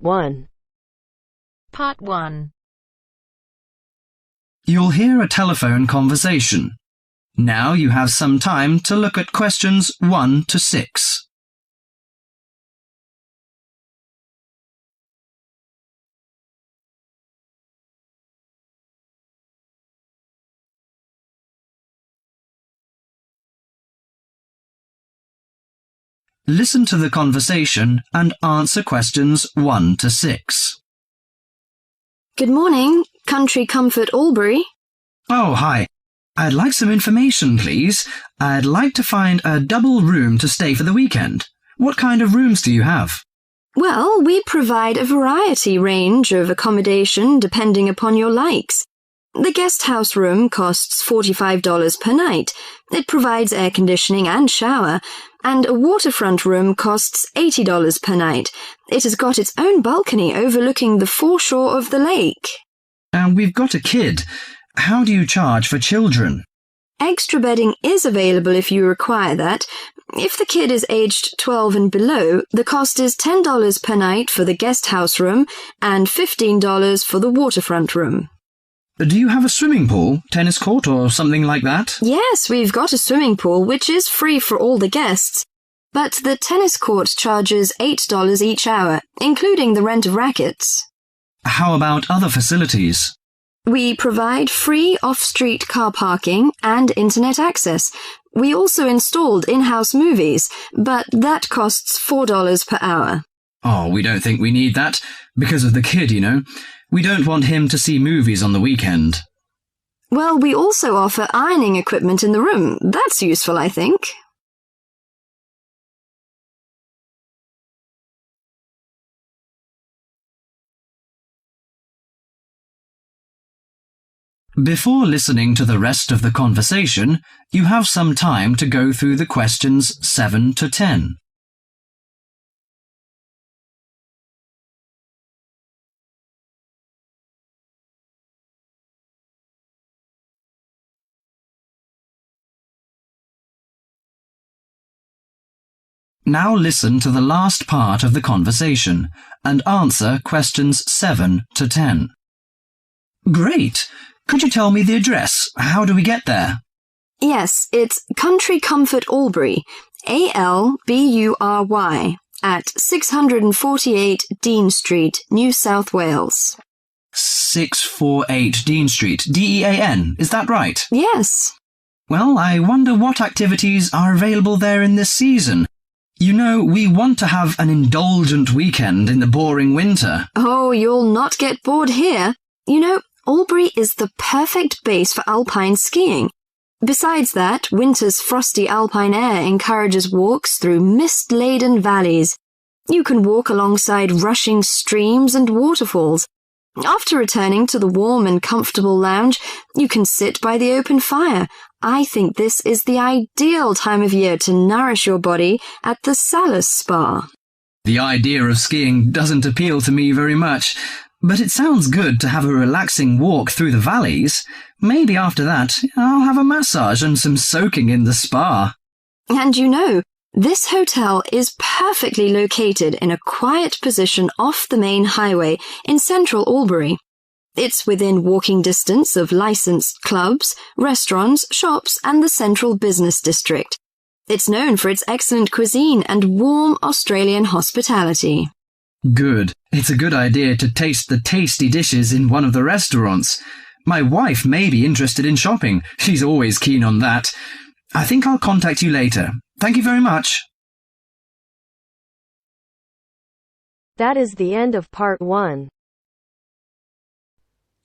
1. Part 1. You'll hear a telephone conversation. Now you have some time to look at questions 1 to 6. Listen to the conversation and answer questions 1 to 6. Good morning, Country Comfort Albury. Oh, hi. I'd like some information, please. I'd like to find a double room to stay for the weekend. What kind of rooms do you have? Well, we provide a variety range of accommodation depending upon your likes. The guest house room costs $45 per night. It provides air conditioning and shower, and a waterfront room costs $80 per night. It has got its own balcony overlooking the foreshore of the lake. And we've got a kid. How do you charge for children? Extra bedding is available if you require that. If the kid is aged 12 and below, the cost is $10 per night for the guest house room and $15 for the waterfront room. Do you have a swimming pool, tennis court or something like that? Yes, we've got a swimming pool, which is free for all the guests. But the tennis court charges $8 each hour, including the rent of rackets. How about other facilities? We provide free off-street car parking and internet access. We also installed in-house movies, but that costs $4 per hour. Oh, we don't think we need that. Because of the kid, you know. We don't want him to see movies on the weekend. Well, we also offer ironing equipment in the room. That's useful, I think. Before listening to the rest of the conversation, you have some time to go through the questions 7 to 10. Now listen to the last part of the conversation and answer questions 7 to 10. Great! Could you tell me the address? How do we get there? Yes, it's Country Comfort Albury, Albury, at 648 Dean Street, New South Wales. 648 Dean Street, Dean, is that right? Yes. Well, I wonder what activities are available there in this season. You know, we want to have an indulgent weekend in the boring winter. Oh, you'll not get bored here. You know, Albury is the perfect base for alpine skiing. Besides that, winter's frosty alpine air encourages walks through mist-laden valleys. You can walk alongside rushing streams and waterfalls. After returning to the warm and comfortable lounge, you can sit by the open fire. I think this is the ideal time of year to nourish your body at the Salus Spa. The idea of skiing doesn't appeal to me very much, but it sounds good to have a relaxing walk through the valleys. Maybe after that, I'll have a massage and some soaking in the spa. And you know, this hotel is perfectly located in a quiet position off the main highway in central Albury. It's within walking distance of licensed clubs, restaurants, shops, and the central business district. It's known for its excellent cuisine and warm Australian hospitality. Good. It's a good idea to taste the tasty dishes in one of the restaurants. My wife may be interested in shopping. She's always keen on that. I think I'll contact you later. Thank you very much. That is the end of part 1.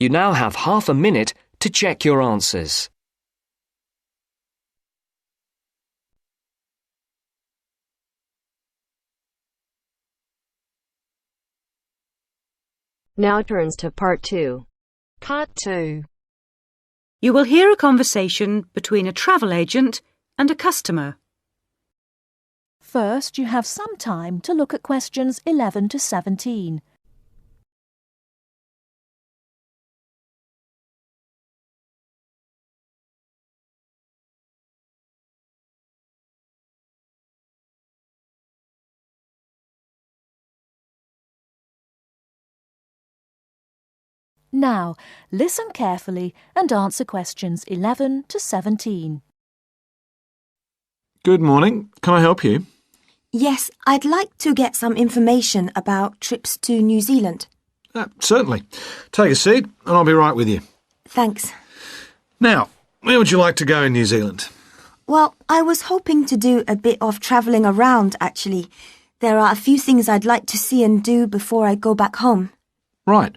You now have half a minute to check your answers. Now turns to part 2. Part 2. You will hear a conversation between a travel agent and a customer. First, you have some time to look at questions 11 to 17. Now, listen carefully and answer questions 11 to 17. Good morning. Can I help you? Yes, I'd like to get some information about trips to New Zealand. Certainly. Take a seat and I'll be right with you. Thanks. Now, where would you like to go in New Zealand? Well, I was hoping to do a bit of travelling around, actually. There are a few things I'd like to see and do before I go back home. Right.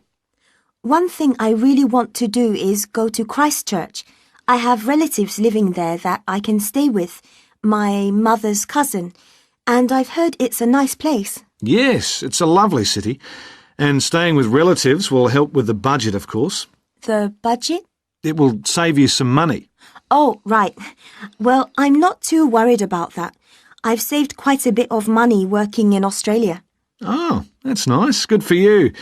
One thing I really want to do is go to Christchurch. I have relatives living there that I can stay with, my mother's cousin, and I've heard it's a nice place. Yes, it's a lovely city. And staying with relatives will help with the budget, of course. The budget? It will save you some money. Oh, right. Well, I'm not too worried about that. I've saved quite a bit of money working in Australia. Oh, that's nice. Good for you.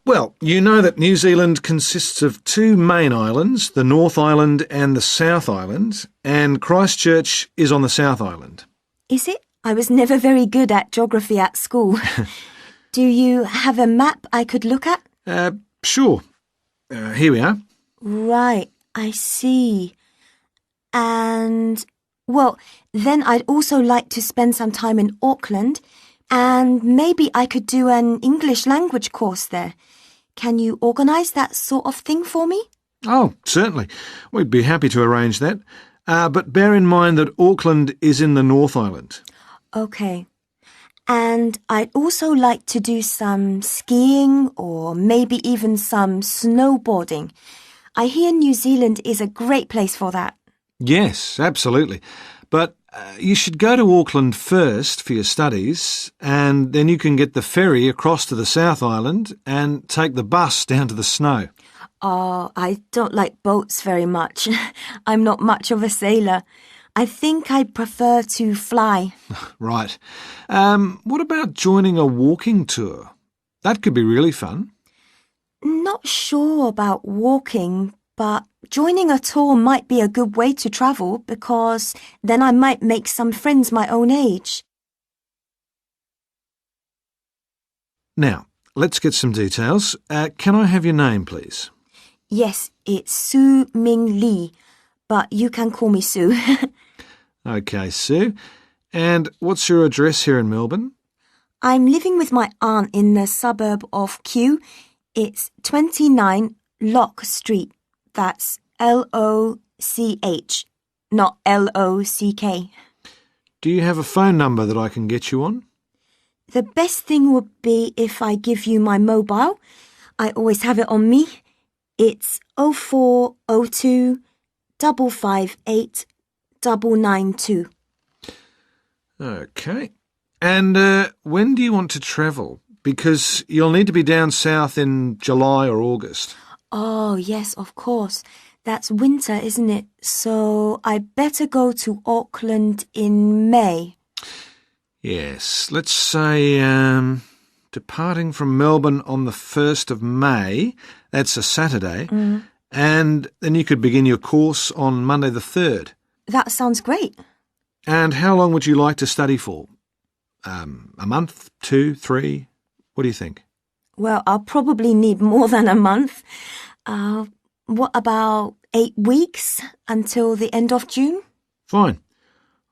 Well, you know that New Zealand consists of two main islands, the North Island and the South Island, and Christchurch is on the South Island. Is it? I was never very good at geography at school. Do you have a map I could look at? Sure. Here we are. Right, I see. And, well, then I'd also like to spend some time in Auckland, and maybe I could do an English language course there. Can you organise that sort of thing for me? Oh, certainly. We'd be happy to arrange that. But bear in mind that Auckland is in the North Island. OK. And I'd also like to do some skiing or maybe even some snowboarding. I hear New Zealand is a great place for that. Yes, absolutely. But you should go to Auckland first for your studies, and then you can get the ferry across to the South Island and take the bus down to the snow. Oh, I don't like boats very much. I'm not much of a sailor. I think I'd prefer to fly. Right. What about joining a walking tour? That could be really fun. Not sure about walking, but joining a tour might be a good way to travel because then I might make some friends my own age. Now, let's get some details. Can I have your name, please? Yes, it's Su Ming Lee, but you can call me Sue. OK, Sue. And what's your address here in Melbourne? I'm living with my aunt in the suburb of Kew. It's 29 Lock Street. That's L-O-C-H, not L-O-C-K. Do you have a phone number that I can get you on? The best thing would be if I give you my mobile. I always have it on me. It's 0402 558 992. OK. And when do you want to travel? Because you'll need to be down south in July or August. Oh, yes, of course. That's winter, isn't it? So I better go to Auckland in May. Yes, let's say departing from Melbourne on the 1st of May, that's a Saturday, and then you could begin your course on Monday the 3rd. That sounds great. And how long would you like to study for? A month, 2, 3? What do you think? Well, I'll probably need more than a month. What about 8 weeks until the end of June? Fine.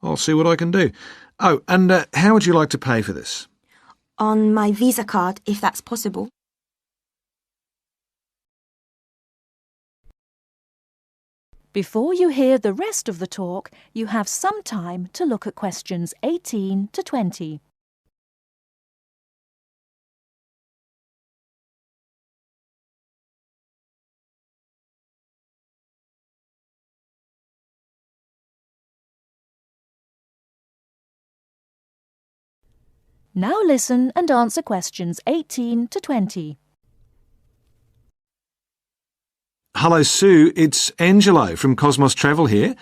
I'll see what I can do. Oh, and how would you like to pay for this? On my Visa card, if that's possible. Before you hear the rest of the talk, you have some time to look at questions 18 to 20. Now listen and answer questions 18 to 20. Hello, Sue. It's Angelo from Cosmos Travel here.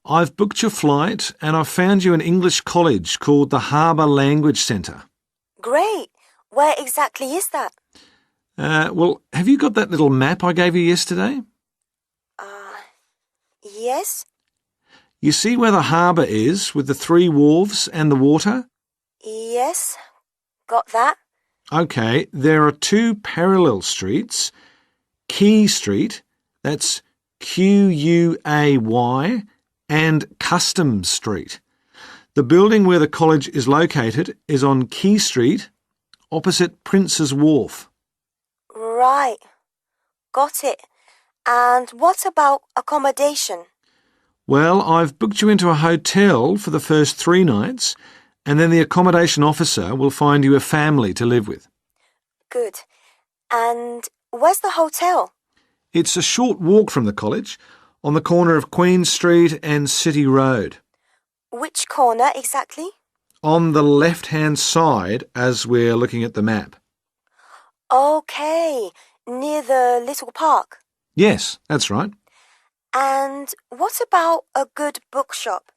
I've booked your flight and I've found you an English college called the Harbour Language Centre. Great. Where exactly is that? Well, have you got that little map I gave you yesterday? Yes? You see where the harbour is with the 3 wharves and the water? Yes. Got that? OK, there are 2 parallel streets Quay Street, that's Quay, and Custom Street. The building where the college is located is on Quay Street, opposite Prince's Wharf. Right. Got it. And what about accommodation? Well, I've booked you into a hotel for the first 3 nights, and then the accommodation officer will find you a family to live with. Good. And where's the hotel? It's a short walk from the college, on the corner of Queen Street and City Road. Which corner exactly? On the left-hand side as we're looking at the map. Okay, near the little park. Yes, that's right. And what about a good bookshop?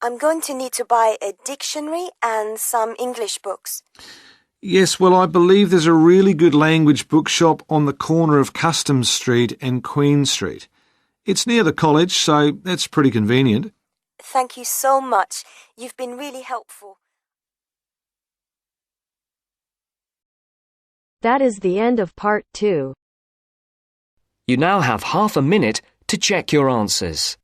I'm going to need to buy a dictionary and some English books. Yes, well, I believe there's a really good language bookshop on the corner of Custom Street and Queen Street. It's near the college, so that's pretty convenient. Thank you so much. You've been really helpful. That is the end of part 2. You now have half a minute to check your answers.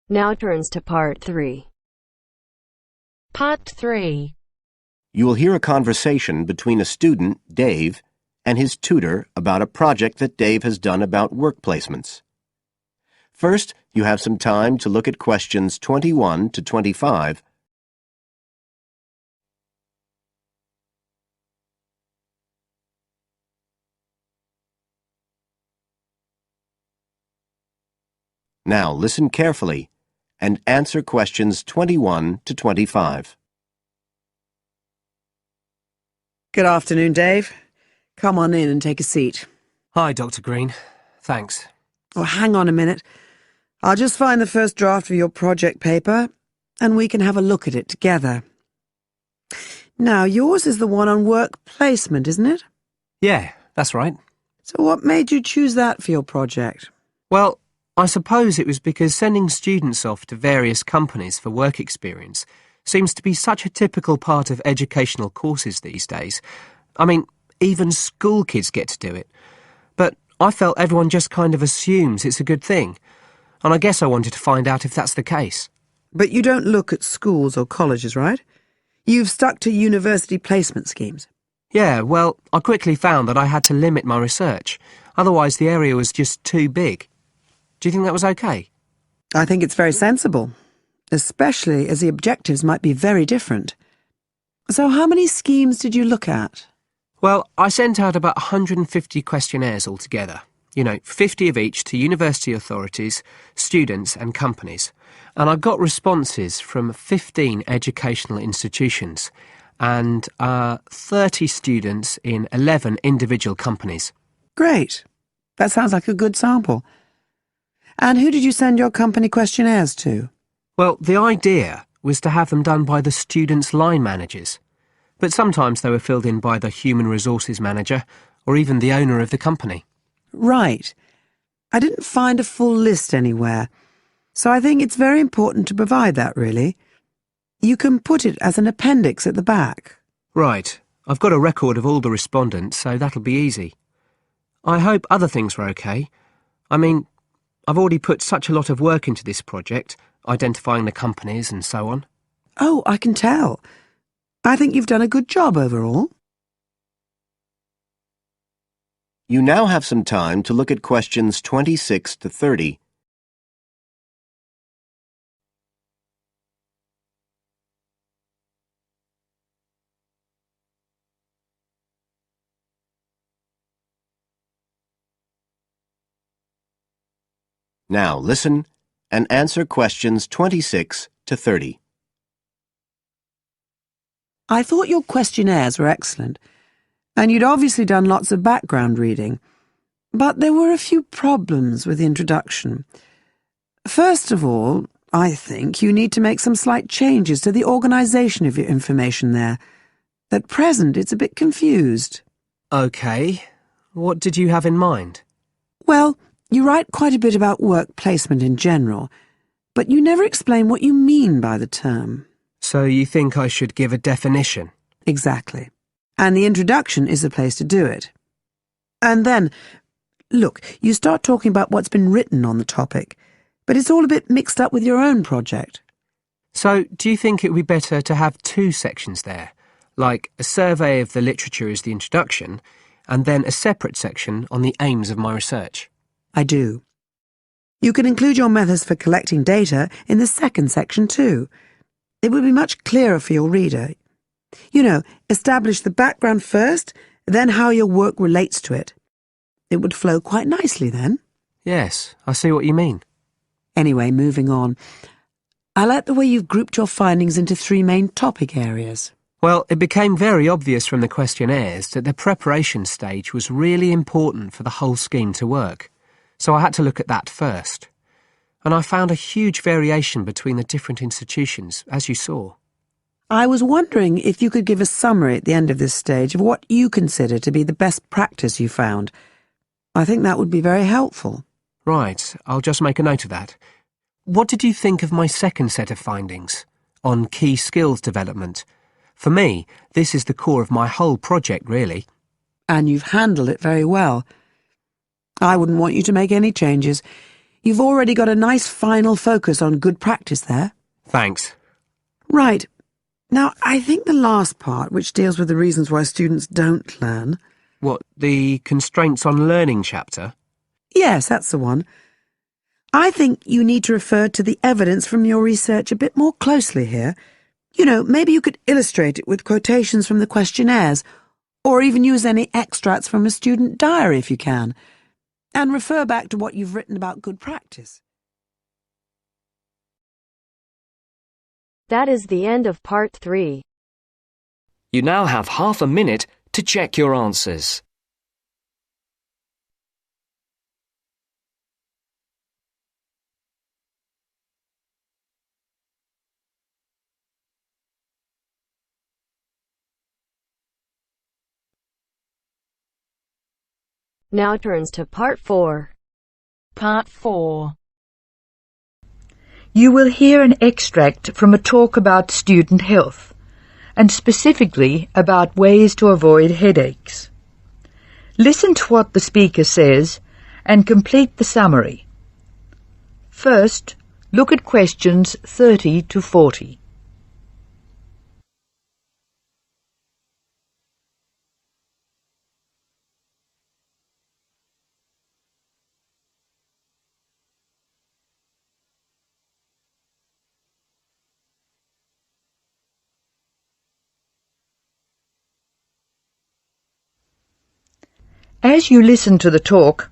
Now turns to part 3. Part 3. You will hear a conversation between a student, Dave, and his tutor about a project that Dave has done about work placements. First, you have some time to look at questions 21 to 25. Now listen carefully and answer questions 21 to 25. Good afternoon, Dave. Come on in and take a seat. Hi, Dr. Green. Thanks. Oh, hang on a minute. I'll just find the first draft of your project paper, and we can have a look at it together. Now, yours is the one on work placement, isn't it? Yeah, that's right. So what made you choose that for your project? Well, I suppose it was because sending students off to various companies for work experience seems to be such a typical part of educational courses these days. I mean, even school kids get to do it. But I felt everyone just kind of assumes it's a good thing. And I guess I wanted to find out if that's the case. But you don't look at schools or colleges, right? You've stuck to university placement schemes. Yeah, well, I quickly found that I had to limit my research. Otherwise, the area was just too big. Do you think that was okay? I think it's very sensible, especially as the objectives might be very different. So how many schemes did you look at? Well, I sent out about 150 questionnaires altogether. 50 of each to university authorities, students and companies. And I got responses from 15 educational institutions and 30 students in 11 individual companies. Great. That sounds like a good sample. And who did you send your company questionnaires to? Well, the idea was to have them done by the students' line managers. But sometimes they were filled in by the human resources manager or even the owner of the company. Right. I didn't find a full list anywhere, so I think it's very important to provide that, really. You can put it as an appendix at the back. Right. I've got a record of all the respondents, so that'll be easy. I hope other things were okay. I mean, I've already put such a lot of work into this project, identifying the companies and so on. Oh, I can tell. I think you've done a good job overall. You now have some time to look at questions 26 to 30. Now listen and answer questions 26 to 30. I thought your questionnaires were excellent, and you'd obviously done lots of background reading, but there were a few problems with the introduction. First of all, I think you need to make some slight changes to the organisation of your information there. At present, it's a bit confused. OK. What did you have in mind? Well, you write quite a bit about work placement in general, but you never explain what you mean by the term. So you think I should give a definition? Exactly. And the introduction is the place to do it. And then, look, you start talking about what's been written on the topic, but it's all a bit mixed up with your own project. So, do you think it would be better to have two sections there, like a survey of the literature as the introduction, and then a separate section on the aims of my research? I do. You can include your methods for collecting data in the second section too. It would be much clearer for your reader. You know, establish the background first, then how your work relates to it. It would flow quite nicely then. Yes, I see what you mean. Anyway, moving on. I like the way you've grouped your findings into three main topic areas. Well, it became very obvious from the questionnaires that the preparation stage was really important for the whole scheme to work. So I had to look at that first. And I found a huge variation between the different institutions, as you saw. I was wondering if you could give a summary at the end of this stage of what you consider to be the best practice you found. I think that would be very helpful. Right, I'll just make a note of that. What did you think of my second set of findings on key skills development? For me, this is the core of my whole project, really. And you've handled it very well. I wouldn't want you to make any changes. You've already got a nice final focus on good practice there. Thanks. Right. Now, I think the last part, which deals with the reasons why students don't learn... What, the constraints on learning chapter? Yes, that's the one. I think you need to refer to the evidence from your research a bit more closely here. You know, maybe you could illustrate it with quotations from the questionnaires, or even use any extracts from a student diary if you can, and refer back to what you've written about good practice. That is the end of part 3. You now have half a minute to check your answers. Now turns to part 4. Part 4. You will hear an extract from a talk about student health, and specifically about ways to avoid headaches. Listen to what the speaker says and complete the summary. First, look at questions 30 to 40. As you listen to the talk,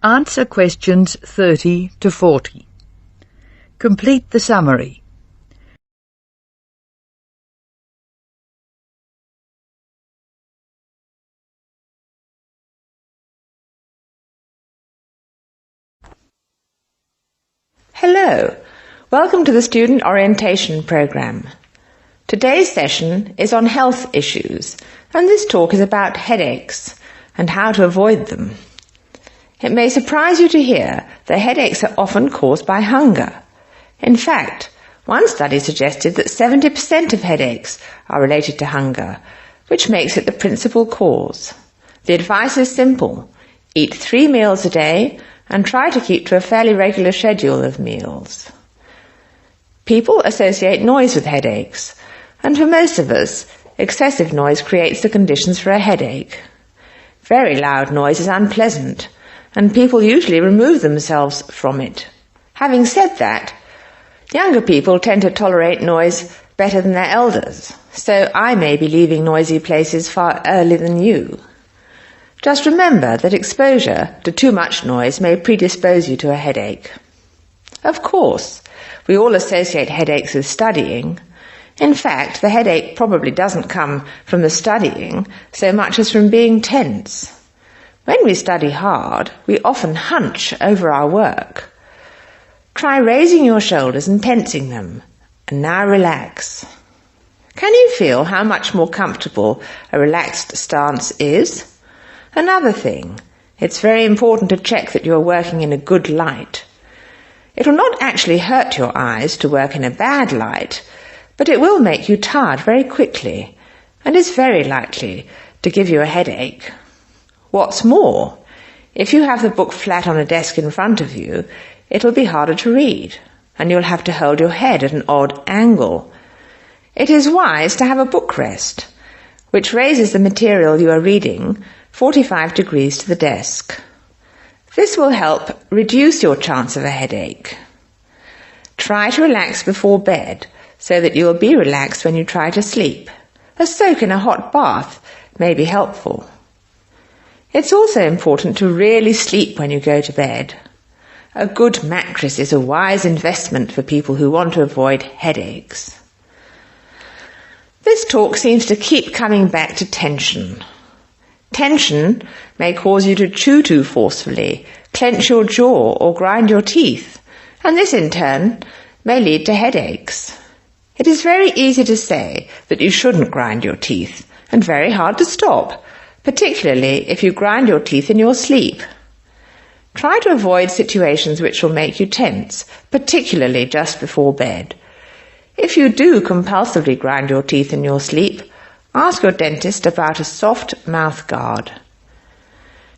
answer questions 30 to 40. Complete the summary. Hello, welcome to the Student Orientation Programme. Today's session is on health issues, and this talk is about headaches and how to avoid them. It may surprise you to hear that headaches are often caused by hunger. In fact, one study suggested that 70% of headaches are related to hunger, which makes it the principal cause. The advice is simple: eat 3 meals a day and try to keep to a fairly regular schedule of meals. People associate noise with headaches, and for most of us, excessive noise creates the conditions for a headache. Very loud noise is unpleasant, and people usually remove themselves from it. Having said that, younger people tend to tolerate noise better than their elders, so I may be leaving noisy places far earlier than you. Just remember that exposure to too much noise may predispose you to a headache. Of course, we all associate headaches with studying. In fact, the headache probably doesn't come from the studying so much as from being tense. When we study hard, we often hunch over our work. Try raising your shoulders and tensing them, and now relax. Can you feel how much more comfortable a relaxed stance is? Another thing, It's very important to check that you are working in a good light. It will not actually hurt your eyes to work in a bad light, but it will make you tired very quickly and is very likely to give you a headache. What's more, if you have the book flat on a desk in front of you, it will be harder to read, and you'll have to hold your head at an odd angle. It is wise to have a book rest, which raises the material you are reading 45 degrees to the desk. This will help reduce your chance of a headache. Try to relax before bed so that you will be relaxed when you try to sleep. A soak in a hot bath may be helpful. It's also important to really sleep when you go to bed. A good mattress is a wise investment for people who want to avoid headaches. This talk seems to keep coming back to tension. Tension may cause you to chew too forcefully, clench your jaw or grind your teeth, and this in turn may lead to headaches. It is very easy to say that you shouldn't grind your teeth, and very hard to stop, particularly if you grind your teeth in your sleep. Try to avoid situations which will make you tense, particularly just before bed. If you do compulsively grind your teeth in your sleep, ask your dentist about a soft mouth guard.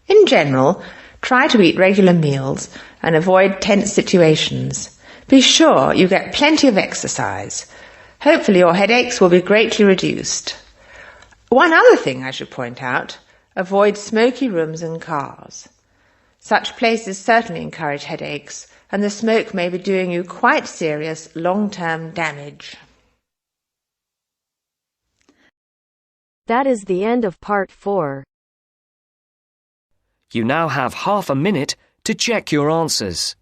In general, try to eat regular meals and avoid tense situations. Be sure you get plenty of exercise. Hopefully your headaches will be greatly reduced. One other thing I should point out, avoid smoky rooms and cars. Such places certainly encourage headaches, and the smoke may be doing you quite serious long-term damage. That is the end of part 4. You now have half a minute to check your answers.